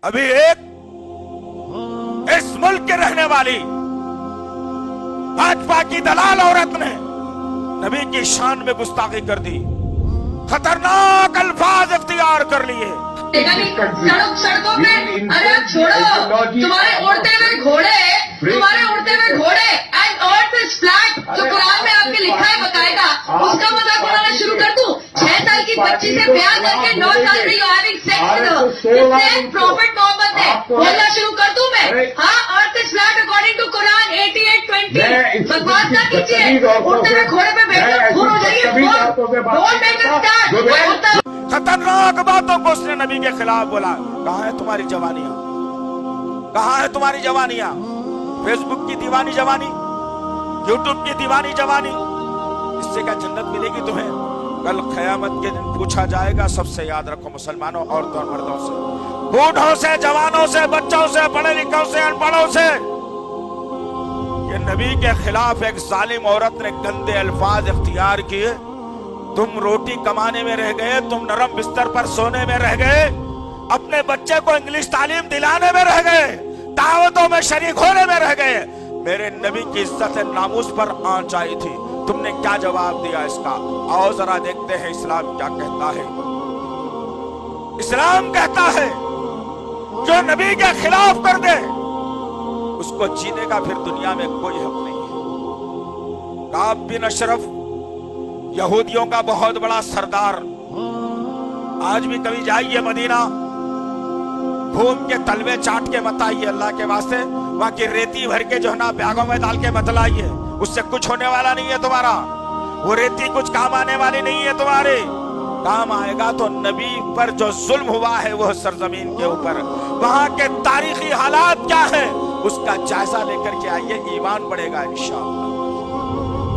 अभी एक इस मुल्क के रहने वाली भाजपा की दलाल औरत ने नबी की शान में गुस्ताखी कर दी, खतरनाक अल्फाज इख्तियार कर लिए। सड़कों पे, अरे छोड़ो, तुम्हारे उड़ते हुए घोड़े एंड अर्थ इज फ्लैट, जो कुरान में आपके लिखा है बकायदा, उसका मजाक उड़ाना शुरू कर दूं? 6 साल की बच्ची से ब्याह करके 9 साल से you having sex with prophet Muhammad ने बोलना शुरू कर दूं मैं? हाँ, earth is flat according to Quran 88:20। बकवास ना कीजिए, उड़ते हुए घोड़े पे बैठकर खून हो जाइए। खतरनाक बातों को उसने नबी के खिलाफ बोला। कहाँ है तुम्हारी जवानियां? कहाँ है तुम्हारी जवानियां? फेसबुक की दीवानी जवानी, यूट्यूब की दीवानी जवानी, इससे क्या जन्नत मिलेगी तुम्हें? कल क़यामत के दिन पूछा जाएगा सबसे, याद रखो मुसलमानों, औरतों और मर्दों से, बूढ़ों से, जवानों से, बच्चों से, पढ़े लिखों से, अनपढ़ों से, ये नबी के खिलाफ एक जालिम औरत ने गंदे अल्फाज इख्तियार किए। तुम रोटी कमाने में रह गए, तुम नरम बिस्तर पर सोने में रह गए, अपने बच्चे को इंग्लिश तालीम दिलाने में रह गए, दावतों में शरीक होने में रह गए। मेरे नबी की इज्जत नामूस पर आंच आई थी, तुमने क्या जवाब दिया इसका? आओ जरा देखते हैं इस्लाम क्या कहता है। इस्लाम कहता है जो नबी के खिलाफ कर दे उसको जीने का फिर दुनिया में कोई हक नहीं है। काब बिन अशरफ यहूदियों का बहुत बड़ा सरदार, आज भी कभी जाइए मदीना, घूम के तलवे चाट के मत आइए अल्लाह के वास्ते, वहां की रेती भर के जो है ना बैगों में डाल के मत लाइए, उससे कुछ होने वाला नहीं है तुम्हारा। वो रेती कुछ काम आने वाली नहीं है तुम्हारे। काम आएगा तो नबी पर जो जुल्म हुआ है वो सरजमीन के ऊपर, वहां के तारीखी हालात क्या है उसका जायजा लेकर के आइए, ईमान बढ़ेगा इंशाअल्लाह।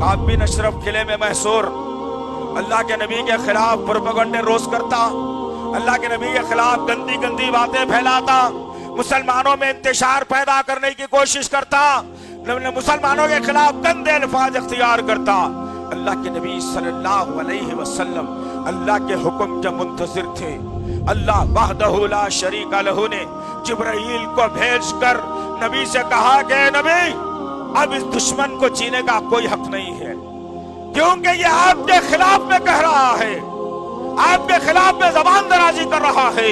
काब बिन अशरफ किले में महसूर अल्लाह के नबी के खिलाफ प्रोपेगेंडे रोज करता, अल्लाह के नबी के खिलाफ गंदी गंदी बातें फैलाता, मुसलमानों में इंतशार पैदा करने की कोशिश करता, मुसलमानों के खिलाफ गंदे अल्फाज इख्तियार करता। अल्लाह के नबी सल्लल्लाहु अलैहि वसल्लम अल्लाह के हुक्म के मुंतज़िर थे। अल्लाह वहदहु ला शरीका लहू ने जिब्राईल को भेजकर नबी से कहा कि नबी अब इस दुश्मन को जीने का कोई हक नहीं है, क्योंकि ये आपके खिलाफ में कह रहा है, आपके खिलाफ में जबान दराजी कर रहा है,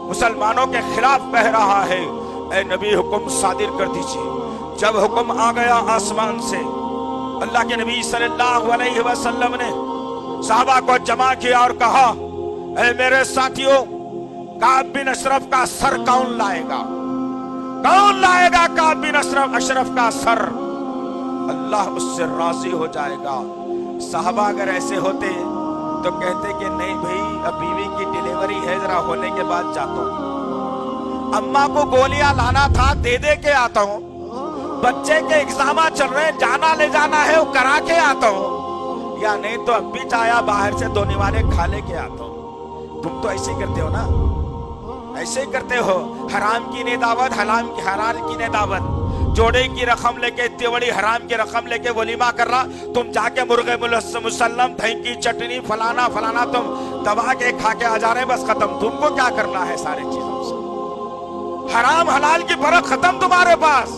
मुसलमानों के खिलाफ कह रहा है। ऐ नबी हुक्म सादिर कर दीजिए। जब हुक्म आ गया आसमान से, अल्लाह के नबी सल्लल्लाहु अलैहि वसल्लम ने साहबा को जमा किया और कहा, ऐ मेरे साथियों, काब बिन अशरफ का सर कौन लाएगा? कौन लाएगा काब बिन अशरफ का सर? अल्लाह उससे राजी हो जाएगा। साहबा अगर ऐसे होते तो कहते कि नहीं भाई, अब बीवी की डिलीवरी है, जरा होने के बाद जाता हूं, अम्मा को गोलियां लाना था, दे दे के आता हूं, बच्चे के एग्जाम चल रहे हैं, जाना ले जाना है वो करा के आता हूं, या नहीं तो अब भी चाया बाहर से 2 निवाले खा ले के आता हूं। तुम तो ऐसे ही करते हो ना, ऐसे ही करते हो। हराम की ने दावत, हलाल की ने दावत, जोड़े की रकम लेके, इतनी बड़ी हराम की रकम लेके वलीमा कर रहा, तुम जाके मुर्गे मुसल्लम, दही की चटनी, फलाना फलाना तुम दबा के खा के आ जा रहे हैं, बस खत्म। तुमको क्या करना है सारी चीजों से? हराम हलाल की फर्क खत्म तुम्हारे पास।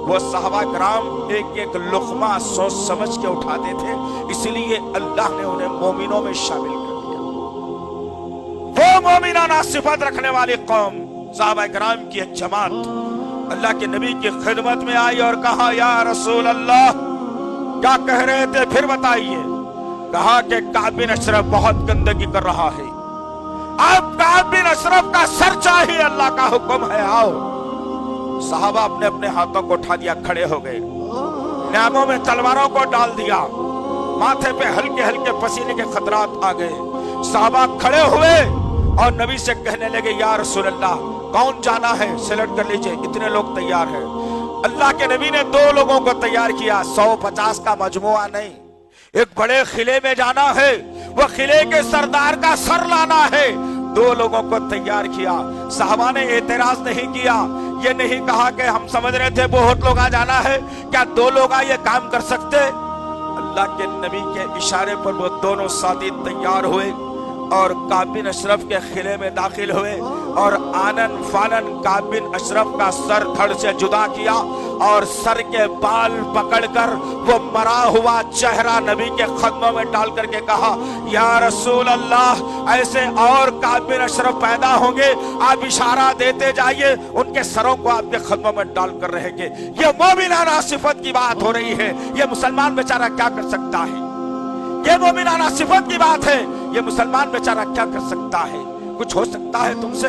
वो सहाबा कराम एक एक लुक़मा सोच समझ के उठाते थे, इसलिए अल्लाह ने उन्हें मोमिनों में शामिल कर दिया। वो मोमिनाना सिफत रखने वाली कौम, सहाबा कराम की एक जमात अल्लाह के नबी की खिदमत में आई और कहा, या रसूल अल्लाह, क्या कह रहे थे फिर बताइए। कहा कि काब बिन अशरफ बहुत गंदगी कर रहा है, अब काब बिन अशरफ का सर चाहिए, अल्लाह का हुक्म है, आओ। साहबा अपने अपने हाथों को उठा दिया, खड़े हो गए, नामों में तलवारों को डाल दिया, माथे पे हल्के हल्के पसीने के खतरात आ गए। साहबा खड़े हुए और नबी से कहने लगे, या रसूल अल्लाह, कौन जाना है सिलेक्ट कर लीजिए, इतने लोग तैयार हैं। अल्लाह के नबी ने 2 लोगों को तैयार किया, 150 का मजमुआ नहीं, एक बड़े किले में जाना है, वो किले के सरदार का सर लाना है। 2 लोगों को तैयार किया। साहबा ने एतराज नहीं किया, ये नहीं कहा कि हम समझ रहे थे बहुत लोग आ जाना है, क्या 2 लोग ये काम कर सकते? अल्लाह के नबी के इशारे पर वो दोनों साथी तैयार हुए और काब बिन अशरफ के किले में दाखिल हुए। اور آنن فانن کعب بن اشرف کا سر دھڑ سے جدا کیا اور سر کے بال پکڑ کر وہ مرا ہوا چہرہ نبی کے قدموں میں ڈال کر کے کہا یا رسول اللہ ایسے اور کعب بن اشرف پیدا ہوں گے، آپ اشارہ دیتے جائیے، ان کے سروں کو آپ کے قدموں میں ڈال کر رہیں گے۔ یہ مومنانہ صفت کی بات ہو رہی ہے، یہ مسلمان بیچارہ کیا کر سکتا ہے؟ یہ مومنانہ صفت کی بات ہے، یہ مسلمان بیچارہ کیا کر سکتا ہے؟ کچھ ہو سکتا ہے تم سے؟